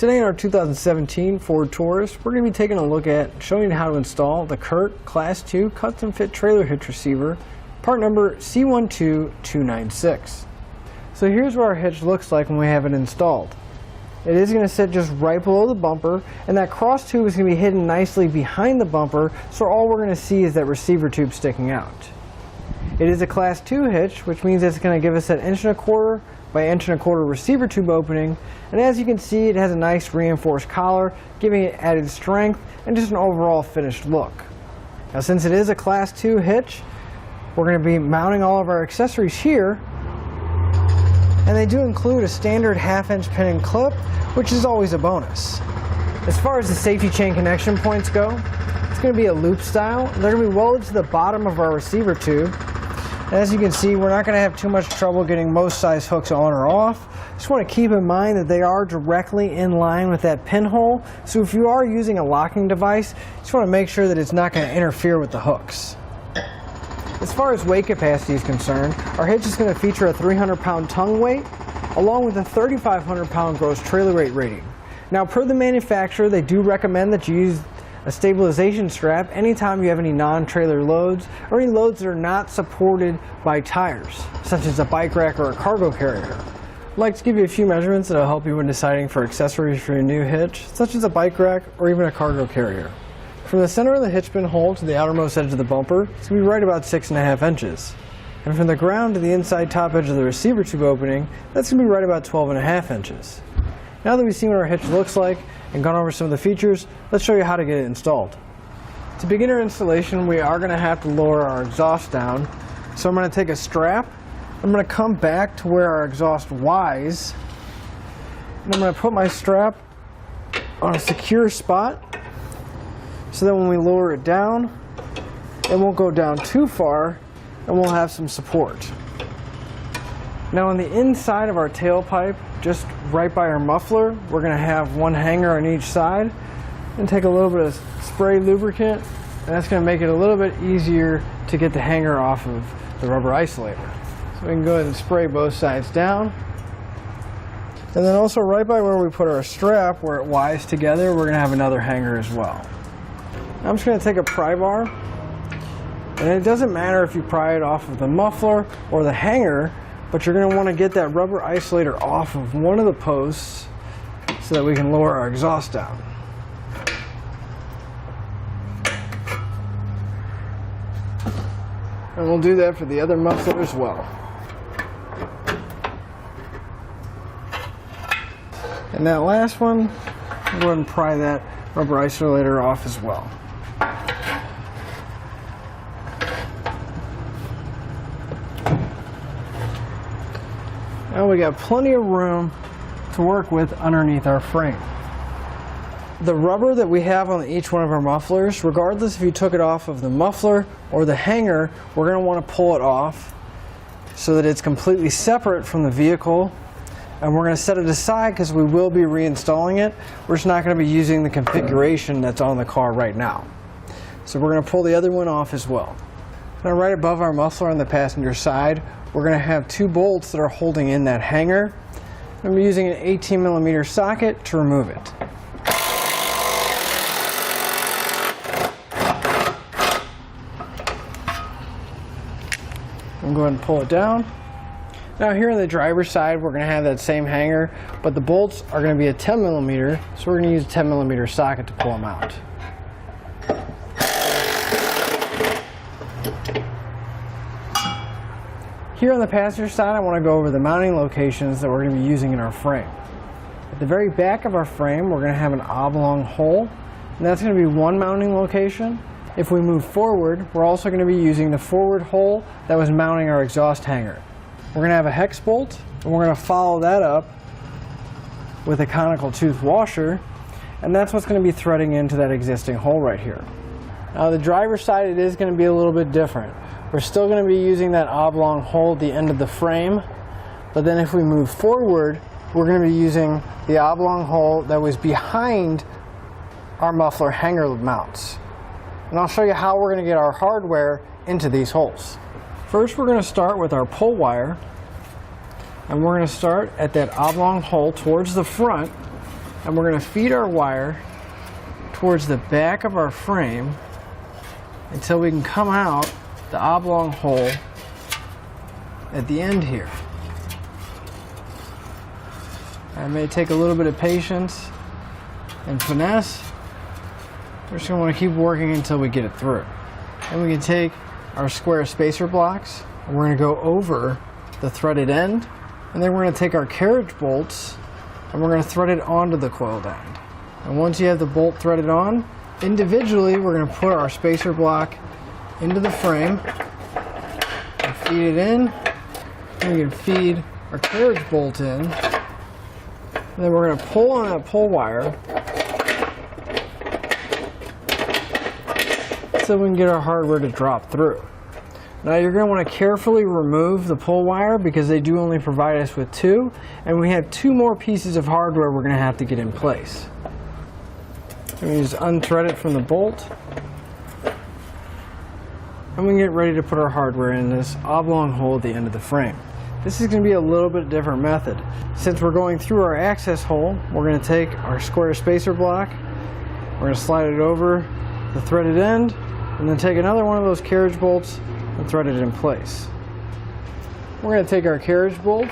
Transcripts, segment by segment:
Today in our 2017 Ford Taurus, we're going to be taking a look at showing you how to install the CURT Class 2 custom fit trailer hitch receiver, part number C12296. So here's what our hitch looks like when we have it installed. It is going to sit just right below the bumper, and that cross tube is going to be hidden nicely behind the bumper, so all we're going to see is that receiver tube sticking out. It is a Class 2 hitch, which means it's going to give us an 1¼ inch by 1¼ inch receiver tube opening, and as you can see, it has a nice reinforced collar, giving it added strength and just an overall finished look. Now, since it is a Class 2 hitch, we're going to be mounting all of our accessories here, and they do include a standard 1/2 inch pin and clip, which is always a bonus. As far as the safety chain connection points go, it's going to be a loop style. They're going to be welded to the bottom of our receiver tube. As you can see, we're not going to have too much trouble getting most size hooks on or off. Just want to keep in mind that they are directly in line with that pinhole, so if you are using a locking device, just want to make sure that it's not going to interfere with the hooks. As far as weight capacity is concerned, our hitch is going to feature a 300-pound tongue weight, along with a 3,500-pound gross trailer weight rating. Now, per the manufacturer, they do recommend that you use a stabilization strap anytime you have any non-trailer loads or any loads that are not supported by tires, such as a bike rack or a cargo carrier. I'd like to give you a few measurements that will help you when deciding for accessories for your new hitch, such as a bike rack or even a cargo carrier. From the center of the hitch pin hole to the outermost edge of the bumper, it's going to be right about 6.5 inches. And from the ground to the inside top edge of the receiver tube opening, that's going to be right about 12.5 inches. Now that we've seen what our hitch looks like and gone over some of the features, let's show you how to get it installed. To begin our installation, we are going to have to lower our exhaust down. So I'm going to take a strap, I'm going to come back to where our exhaust lies, and I'm going to put my strap on a secure spot so that when we lower it down, it won't go down too far and we'll have some support. Now on the inside of our tailpipe, just right by our muffler, we're going to have one hanger on each side, and take a little bit of spray lubricant, and that's going to make it a little bit easier to get the hanger off of the rubber isolator. So we can go ahead and spray both sides down. And then also right by where we put our strap, where it lies together, we're going to have another hanger as well. Now I'm just going to take a pry bar, and it doesn't matter if you pry it off of the muffler or the hanger, but you're going to want to get that rubber isolator off of one of the posts so that we can lower our exhaust down. And we'll do that for the other muffler as well. And that last one, go ahead and pry that rubber isolator off as well. Now we got plenty of room to work with underneath our frame. The rubber that we have on each one of our mufflers, regardless if you took it off of the muffler or the hanger, we're going to want to pull it off so that it's completely separate from the vehicle. And we're going to set it aside because we will be reinstalling it. We're just not going to be using the configuration that's on the car right now. So we're going to pull the other one off as well. Now right above our muffler on the passenger side, we're going to have two bolts that are holding in that hanger. I'm using an 18mm socket to remove it. I'm going to pull it down. Now here on the driver's side, we're going to have that same hanger, but the bolts are going to be a 10mm, so we're going to use a 10mm socket to pull them out. Here on the passenger side, I want to go over the mounting locations that we're going to be using in our frame. At the very back of our frame, we're going to have an oblong hole, and that's going to be one mounting location. If we move forward, we're also going to be using the forward hole that was mounting our exhaust hanger. We're going to have a hex bolt, and we're going to follow that up with a conical tooth washer, and that's what's going to be threading into that existing hole right here. Now the driver's side, it is going to be a little bit different. We're still going to be using that oblong hole at the end of the frame, but then if we move forward, we're going to be using the oblong hole that was behind our muffler hanger mounts. And I'll show you how we're going to get our hardware into these holes. First, we're going to start with our pull wire, and we're going to start at that oblong hole towards the front, and we're going to feed our wire towards the back of our frame until we can come out the oblong hole at the end here. It may take a little bit of patience and finesse. We're just going to want to keep working until we get it through. And we can take our square spacer blocks and we're going to go over the threaded end, and then we're going to take our carriage bolts and we're going to thread it onto the coiled end. And once you have the bolt threaded on, individually we're going to put our spacer block into the frame and feed it in. And we can feed our carriage bolt in. And then we're going to pull on that pull wire so we can get our hardware to drop through. Now you're going to want to carefully remove the pull wire because they do only provide us with 2, and we have 2 more pieces of hardware we're going to have to get in place. We can just unthread it from the bolt, and we can get ready to put our hardware in this oblong hole at the end of the frame. This is going to be a little bit different method. Since we're going through our access hole, we're going to take our square spacer block, we're going to slide it over the threaded end, and then take another one of those carriage bolts and thread it in place. We're going to take our carriage bolt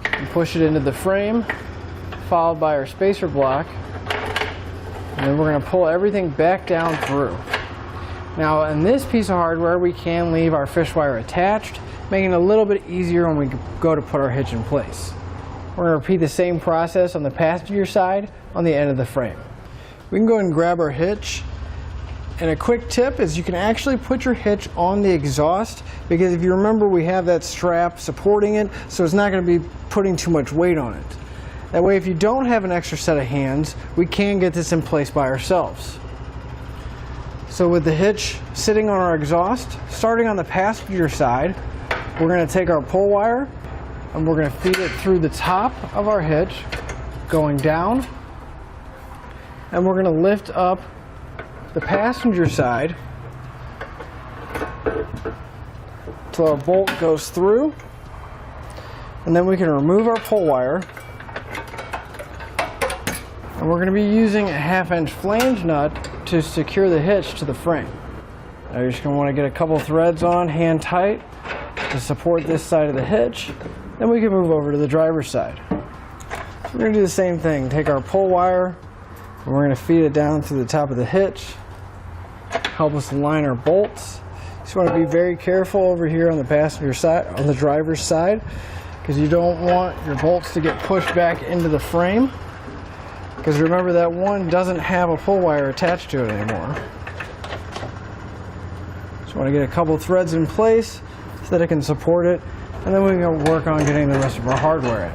and push it into the frame, followed by our spacer block, and then we're going to pull everything back down through. Now in this piece of hardware we can leave our fish wire attached, making it a little bit easier when we go to put our hitch in place. We're going to repeat the same process on the passenger side on the end of the frame. We can go ahead and grab our hitch. And a quick tip is you can actually put your hitch on the exhaust, because if you remember we have that strap supporting it, so it's not going to be putting too much weight on it. That way if you don't have an extra set of hands, we can get this in place by ourselves. So with the hitch sitting on our exhaust, starting on the passenger side, we're going to take our pull wire and we're going to feed it through the top of our hitch, going down, and we're going to lift up the passenger side till our bolt goes through, and then we can remove our pull wire, and we're going to be using a 1/2-inch flange nut to secure the hitch to the frame. Now you're just going to want to get a couple threads on hand tight to support this side of the hitch. Then we can move over to the driver's side. We're going to do the same thing. Take our pull wire and we're going to feed it down through the top of the hitch. Help us align our bolts. Just want to be very careful over here on the passenger side, on the driver's side, because you don't want your bolts to get pushed back into the frame. Because remember, that one doesn't have a pull wire attached to it anymore. Just want to get a couple threads in place so that it can support it, and then we can work on getting the rest of our hardware in.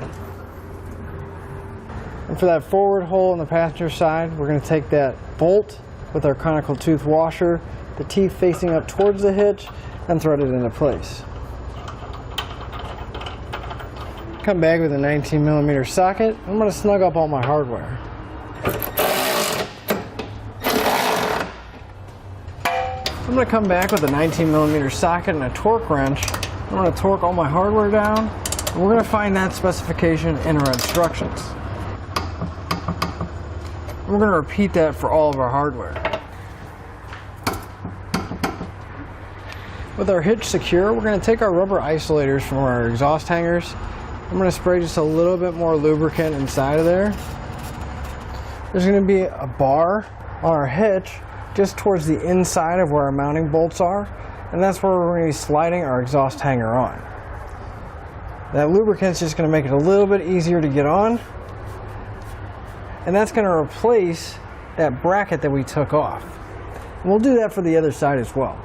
And for that forward hole on the passenger side, we're going to take that bolt with our conical tooth washer, the teeth facing up towards the hitch, and thread it into place. Come back with a 19mm socket. I'm going to snug up all my hardware. I'm going to come back with a 19mm socket and a torque wrench. I'm going to torque all my hardware down, and we're going to find that specification in our instructions. We're going to repeat that for all of our hardware. With our hitch secure, we're going to take our rubber isolators from our exhaust hangers. I'm going to spray just a little bit more lubricant inside of there. There's going to be a bar on our hitch just towards the inside of where our mounting bolts are, and that's where we're going to be sliding our exhaust hanger on. That lubricant's just going to make it a little bit easier to get on, and that's going to replace that bracket that we took off. And we'll do that for the other side as well.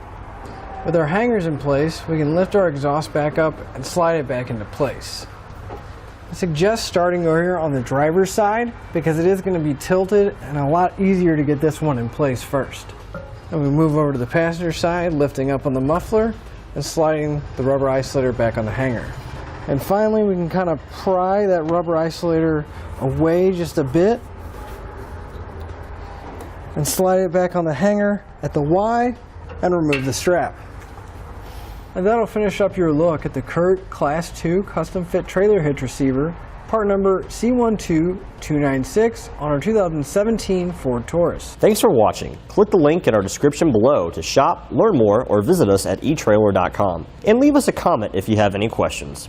With our hangers in place, we can lift our exhaust back up and slide it back into place. I suggest starting over here on the driver's side because it is going to be tilted and a lot easier to get this one in place first. Then we move over to the passenger side, lifting up on the muffler and sliding the rubber isolator back on the hanger. And finally, we can kind of pry that rubber isolator away just a bit and slide it back on the hanger at the Y and remove the strap. And that'll finish up your look at the CURT Class 2 custom fit trailer hitch receiver part number C12296 on our 2017 Ford Taurus. Thanks for watching. Click the link in our description below to shop, learn more, or visit us at etrailer.com. And leave us a comment if you have any questions.